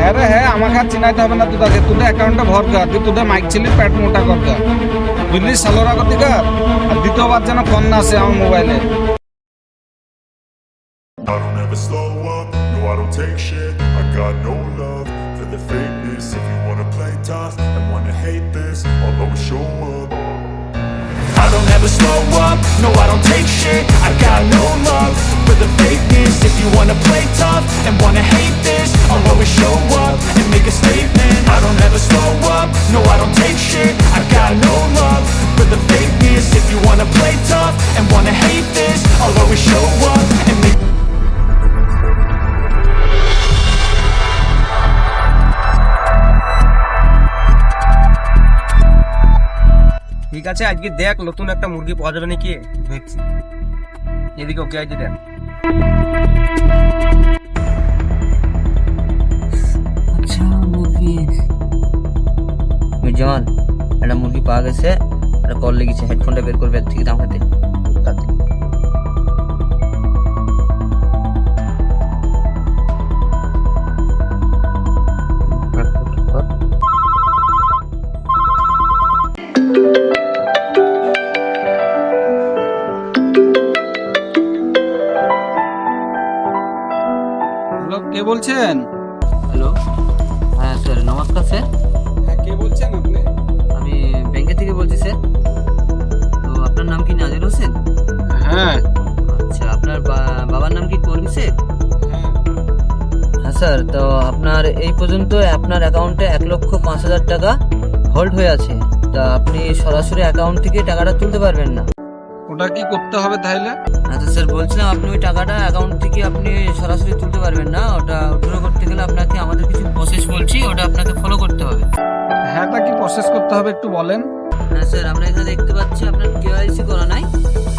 अरे है আমাকে আর চিনাইতে হবে না তোদাকে তোদের অ্যাকাউন্টে ভর কর তুই তোদের মাইক ছিলি পেট মোটা কর কর বুঝলি সালোরা গতি কর আর দ্বিতীয়বার যেন ফোন না আসে আমার মোবাইলে I don't ever slow up, no I don't take shit. I got no love for the fakeness. If you wanna play tough and wanna hate this, I'll always show up. I don't ever slow up, no I don't take shit. I got no love for the fakeness. If you wanna play tough and wanna hate this, I'll always show up and make a statement. I don't ever slow up, no I don't take shit. I got no love for the fakeness. If you wanna play tough and wanna hate this, I'll always show up and make ঠিক আছে আজকে দেখ নতুন একটা মুরগি পাওয়া যাবে নাকি দেখছি এদিকে ওকে আজকে দেখ আচ্ছা মুরগি মির্জামান একটা মুরগি পাওয়া গেছে একটা কল লেগেছে হেডফোনটা বের করবে ঠিক দাম হাতে হ্যালো কে বলছেন হ্যালো হ্যাঁ স্যার নমস্কার স্যার হ্যাঁ কে বলছেন আপনি আমি ব্যাংকে থেকে বলছি স্যার তো আপনার নাম কি নাজির হোসেন হ্যাঁ আচ্ছা আপনার বাবার নাম কি কর্মী শেখ হ্যাঁ হ্যাঁ স্যার তো আপনার এই পর্যন্ত আপনার অ্যাকাউন্টে 1,05,000 টাকা হোল্ড হয়ে আছে তা আপনি সরাসরি অ্যাকাউন্ট থেকে টাকাটা তুলতে পারবেন না ওটা কি করতে হবে তাহলে আচ্ছা স্যার বলছিলাম আপনি ওই টাকাটা অ্যাকাউন্ট থেকে আপনি সরাসরি তুলতে পারবেন না ওটা উইথড্র করতে গেলে আপনাকে আমাদের কিছু প্রসেস বলছি ওটা আপনাকে ফলো করতে হবে হ্যাঁ তা কি প্রসেস করতে হবে একটু বলেন হ্যাঁ স্যার আমরা এখানে দেখতে পাচ্ছি আপনার কেওয়াইসি করা নাই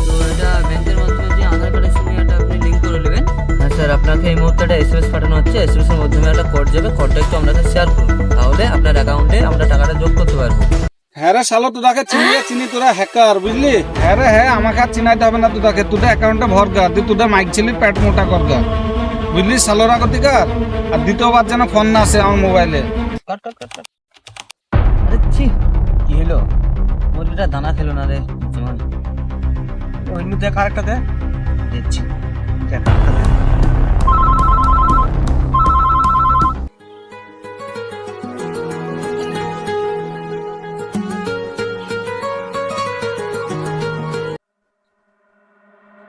তো এটা ব্যাংকের মাধ্যমে যে আধার কার্ডের সঙ্গে এটা আপনি লিঙ্ক করে নেবেন হ্যাঁ স্যার আপনাকে এই মুহূর্তে একটা এসএমএস পাঠানো হচ্ছে এসএমএস এর মাধ্যমে একটা কোড যাবে কোডটা একটু আপনাকে শেয়ার করুন তাহলে আপনার অ্যাকাউন্টে আমরা টাকাটা যোগ করতে পারবো হ্যাঁ রে শালো তোদাকে চিনি তোরা হ্যাকার বুঝলি হ্যাঁ রে হ্যাঁ আমাকে আর চিনাইতে হবে না তোদাকে তোদের অ্যাকাউন্টে ভর কর তুই তোদের মাইক ছিলি পেট মোটা কর কর বুঝলি সালোরা গতি কর আর দ্বিতীয়বার যেন ফোন না আসে আমার মোবাইলে কাট কাট কাট কাট আরে ছি কি হলো মুরগিটা দানা খেলো না রে যেমন অন্য দেখ আরেকটা দেখ দিচ্ছি দেখ আরেকটা দেখ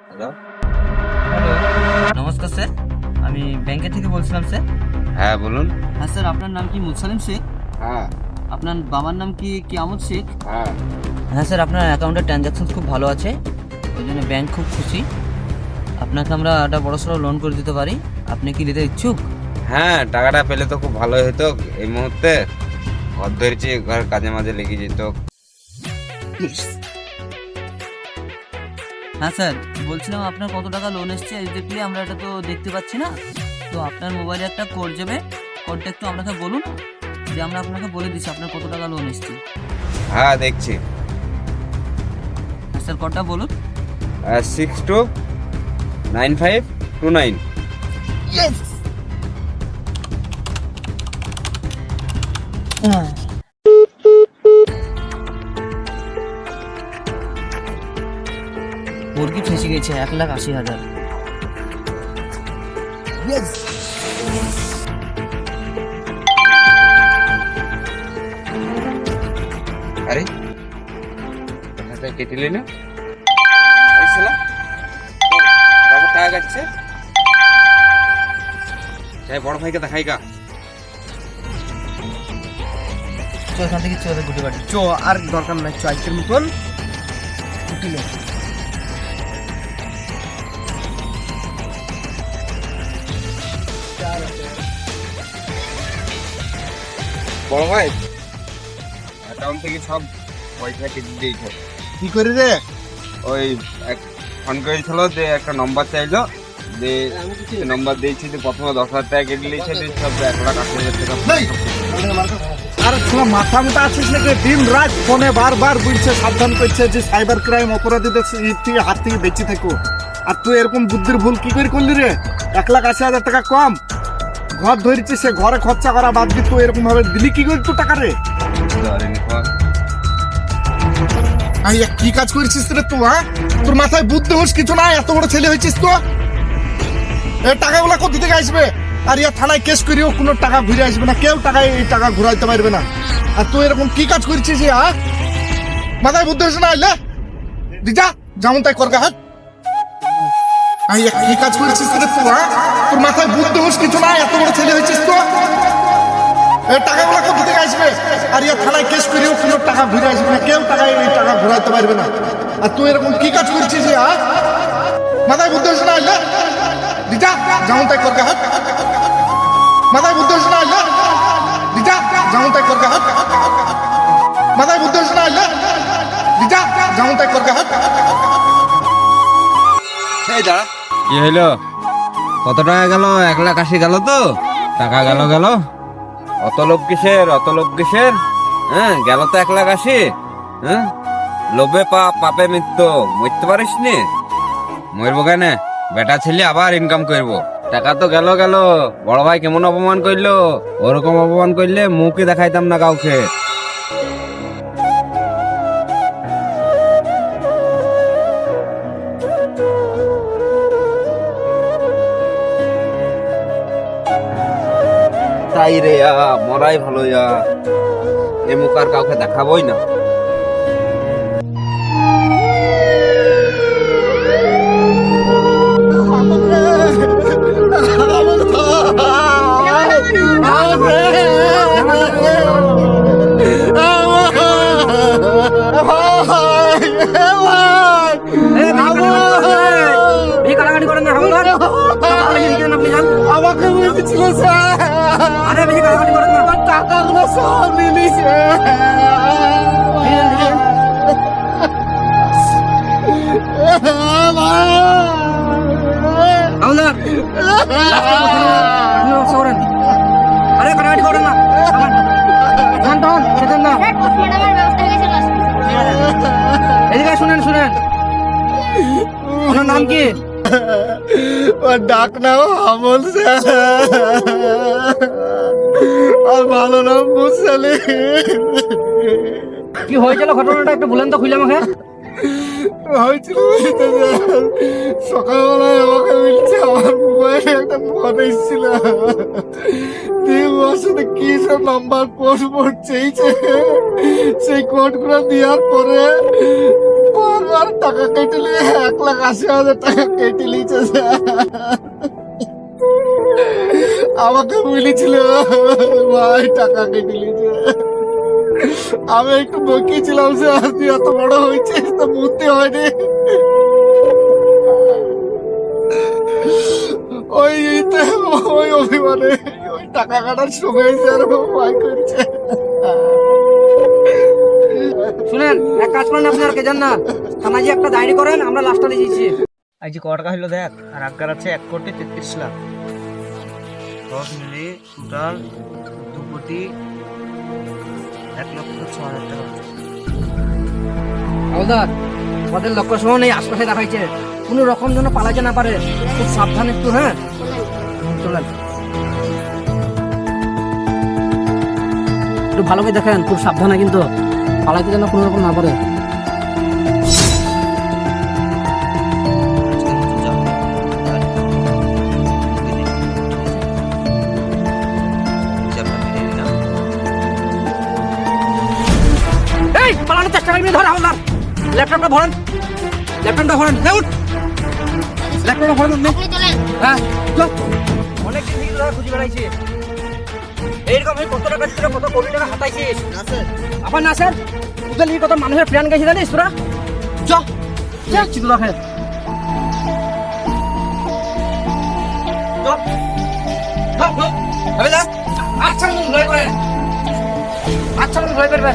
হ্যালো নমস্কার স্যার আমি ব্যাংকে থেকে বলছিলাম স্যার হ্যাঁ বলুন হ্যাঁ স্যার আপনার নাম কি মুসালিম শেখ হ্যাঁ আপনার বাবার নাম কি কিয়ামত শেখ হ্যাঁ হ্যাঁ স্যার আপনার অ্যাকাউন্টের ট্রানজ্যাকশন খুব ভালো আছে ওই জন্য ব্যাংক খুব খুশি আপনাকে আমরা একটা বড়সড় লোন করে দিতে পারি আপনি কি নিতে ইচ্ছুক হ্যাঁ টাকাটা পেলে তো খুব ভালো হতো এই মুহূর্তে ঘর ধরেছি ঘর কাজে মাঝে লেগে যেত হ্যাঁ স্যার বলছিলাম আপনার কত টাকা লোন এসছে এক্স্যাক্টলি আমরা এটা তো দেখতে পাচ্ছি না তো আপনার মোবাইলে একটা কোড যাবে কোডটা একটু আপনাকে বলুন যে আমরা আপনাকে বলে দিচ্ছি আপনার কত টাকা লোন এসছে হ্যাঁ দেখছি হ্যাঁ স্যার কোডটা বলুন 629529 মুরগি ফেসে গেছে 1,80,000 আরে টাকাটা কেটে না আরে শালা বাবু টাকা যাচ্ছে যাই বড় ভাইকে দেখাই গা চল এখান থেকে চলে গুটি বাড়ি চো আর দরকার নাই চো আজকের মতন ছুটি নেই বড় ভাই অ্যাকাউন্ট থেকে সব পয়সা কেটে দিয়েছে কি করে রে ওই ফোন করেছিল যে একটা নম্বর চাইলো যে নম্বর দিয়েছি যে প্রথমে 10,000 টাকা কেটে নিয়েছে সব 1,80,000 টাকা আর তোরা মাথা মোটা আছিস নাকি দিন রাত ফোনে বারবার বলছে সাবধান করছে যে সাইবার ক্রাইম অপরাধীদের থেকে হাত থেকে বেঁচে থেকো আর তুই এরকম বুদ্ধির ভুল কি করে করলি রে 1,80,000 টাকা কম ঘর ধরেছি, সে ঘরে খরচা করা বাদ দিয়ে তুই এরকম ভাবে দিলি কি করে তুই টাকা রে? কি কাজ করেছিস রে তুই? হ্যাঁ, তোর মাথায় বুদ্ধি হোস কিছু না, এত বড় ছেলে হয়েছিস তো। এই টাকাগুলো কোথা থেকে আসবে? আর ইয়া থানায় কেস করিও কোনো টাকা ঘুরে আসবে না, কেউ এই টাকা ঘুরাইতে পারবে না। আর তুই এরকম কি কাজ করেছিস? হ্যাঁ, মাথায় বুদ্ধি হোস না? আইলে দিজা যেমন তাই করগা। হাট, কি কাজ করেছিস রে তুই? হ্যাঁ, তোর মাথায় বুদ্ধি হোস কিছু না, এত বড় ছেলে হয়েছিস তো। এই টাকাগুলো কোথা থেকে আসবে? আর ইয়া থানায় কেস করিও কোনো টাকা ঘুরে আসবে না, কেউ এই টাকা ঘুরাইতে পারবে না। আর তুই এরকম কি কাজ করছিস? হ্যাঁ, মাথায় বুদ্ধি হোস না? আইলে দিজা যেমন তাই করগা। হাট, মাথায় বুদ্ধি হোস না? আইলে দিজা যেমন তাই করগা। হাট, মাথায় বুদ্ধি হোস না? আইলে দিজা যেমন তাই করগা। হাট, এই দাঁড়া, কি হইলো? কত টাকা গেল? 1,80,000 গেল তো? টাকা গেল। অত লোভ কিসের? হ্যাঁ, গেল তো 1,80,000। হ্যাঁ, লোভে পাপ, পাপে মৃত্যু। মরতে পারিস নি? মরবো কেন? বেটা ছেলে আবার ইনকাম করবো। টাকা তো গেল। বড় ভাই কেমন অপমান করলো? ওরকম অপমান করলে মুখে দেখাইতাম না কাউকে। তাই রে, মরাই ভালো। এ মুখ আর কাউকে দেখাবোই না। আমাকে বলেছিল স্যার, আরে বেশি কাটাকাটি করেন না, আমার টাকাগুলো সব নিয়ে নিয়েছে। আরে কাটাকাটি করেন না, এদিকে শুনেন। ওনার নাম কি? ওর ডাক নাম আমল স্যার, আর ভালো নাম মুসালি। কি হয়েছিল ঘটনাটা একটু বলেন তো, খুলে আমাকে। হয়েছিল সকালবেলায় আমাকে বলছে আমার মোবাইলে একটা ফোন এসেছিল, ওর সাথে কি সব নাম্বার কোড চেয়েছে। সেই কোডগুলো দেওয়ার পরে বারবার টাকা কেটে নিয়ে 1,80,000 টাকা কেটে নিয়েছে। আমাকে বলেছিল ভাই টাকা কেটে নিয়েছে। আমি একটু বকিয়েছিলাম যে তুই এত বড় হয়েছিস তো বুঝতে হয়নি। ওই অভিমানে ওই টাকা কাটার সময় আর ভয় করছে। শুনেন, এক কাজ করেন, আপনি আর কে যান না, থানায় যে একটা ডায়েরি করেন, আমরা লাস্টটা লিখেছি। আজ যে কত টাকা হইলো দেখ, আর আগার আছে 1,33,00,000। সব মিলে টোটাল 2,01,06,000 টাকা। হাওলদার, আমাদের লক্ষ্য সহ নেই, আশপাশে দেখাইছে, কোনো রকম যেন পালাইতে না পারে, খুব সাবধান একটু। হ্যাঁ, চলেন একটু ভালো করে দেখেন, খুব সাবধানে কিন্তু পালাইতে যেন কোনো রকম না পারে। এই পালানোর চেষ্টা করবি, ধর হাওলদার। ল্যাপটপটা ভরেন, ল্যাপটপটা ভরেন। ল্যাপটপটা ভরেন। হ্যাঁ, অনেক দিন থেকে তোরা খুঁজে বেড়াইছি। এইরকম কত টাকা ছিল, কত কোটি টাকা হাতাইছিস। আবার না স্যার, তোদের কত মানুষের প্ল্যান গেছে জানিস তোরা। যাচ্ছি তোরা খেয়ে আচ্ছা লয় করে, আচ্ছা লয় করবে।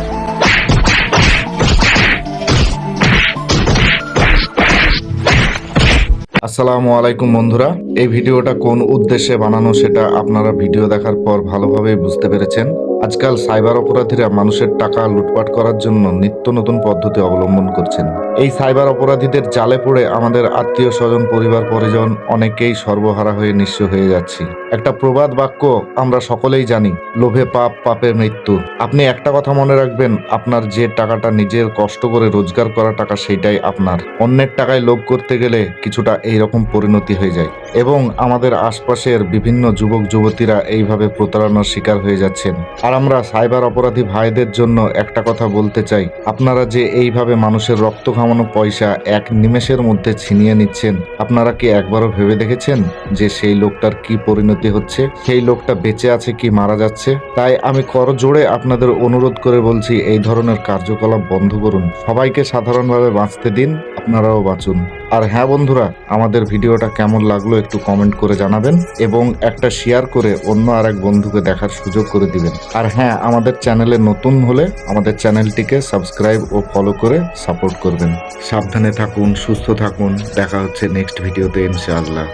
আসসালামু আলাইকুম বন্ধুরা, এই ভিডিওটা কোন উদ্দেশ্যে বানানো সেটা আপনারা ভিডিও দেখার পর ভালোভাবে বুঝতে পেরেছেন। আজ আজকাল সাইবার অপরাধীরা মানুষের টাকা লুটপাট করার জন্য নিত্য নতুন পদ্ধতি অবলম্বন করছেন। এই সাইবার অপরাধীদের জালে পড়ে আমাদের আত্মীয় স্বজন, পরিবার পরিজন অনেকেই সর্বহারা হয়ে নিঃস্ব হয়ে যাচ্ছি। একটা প্রবাদ বাক্য আমরা সকলেই জানি, লোভে পাপ, পাপে মৃত্যু। আপনি একটা কথা মনে রাখবেন, আপনার যে টাকাটা নিজের কষ্ট করে রোজগার করা টাকা, সেইটাই আপনার। অন্যের টাকায় লোভ করতে গেলে কিছুটা এইরকম পরিণতি হয়ে যায় এবং আমাদের আশপাশের বিভিন্ন যুবক যুবতীরা এইভাবে প্রতারণার শিকার হয়ে যাচ্ছেন। আর আমরা সাইবার অপরাধী ভাইদের জন্য একটা কথা বলতে চাই, আপনারা যে এইভাবে মানুষের রক্ত ঘামানো পয়সা এক নিমেষের মধ্যে ছিনিয়ে নিচ্ছেন, আপনারা কি একবারও ভেবে দেখেছেন যে সেই লোকটার কি পরিণতি হচ্ছে? সেই লোকটা বেঁচে আছে কি মারা যাচ্ছে? তাই আমি করজোড়ে আপনাদের অনুরোধ করে বলছি, এই ধরনের কার্যকলাপ বন্ধ করুন। সবাইকে সাধারণভাবে বাঁচতে দিন, আপনারাও বাঁচুন। আর হ্যাঁ বন্ধুরা, আমাদের ভিডিওটা কেমন লাগলো একটু কমেন্ট করে জানাবেন এবং একটা শেয়ার করে অন্য আরেক বন্ধুকে দেখার সুযোগ করে দিবেন। আর হ্যাঁ, আমাদের চ্যানেলে নতুন হলে আমাদের চ্যানেলটিকে সাবস্ক্রাইব ও ফলো করে সাপোর্ট করবেন। সাবধানে থাকুন, সুস্থ থাকুন, দেখা হচ্ছে নেক্সট ভিডিওতে ইনশাআল্লাহ।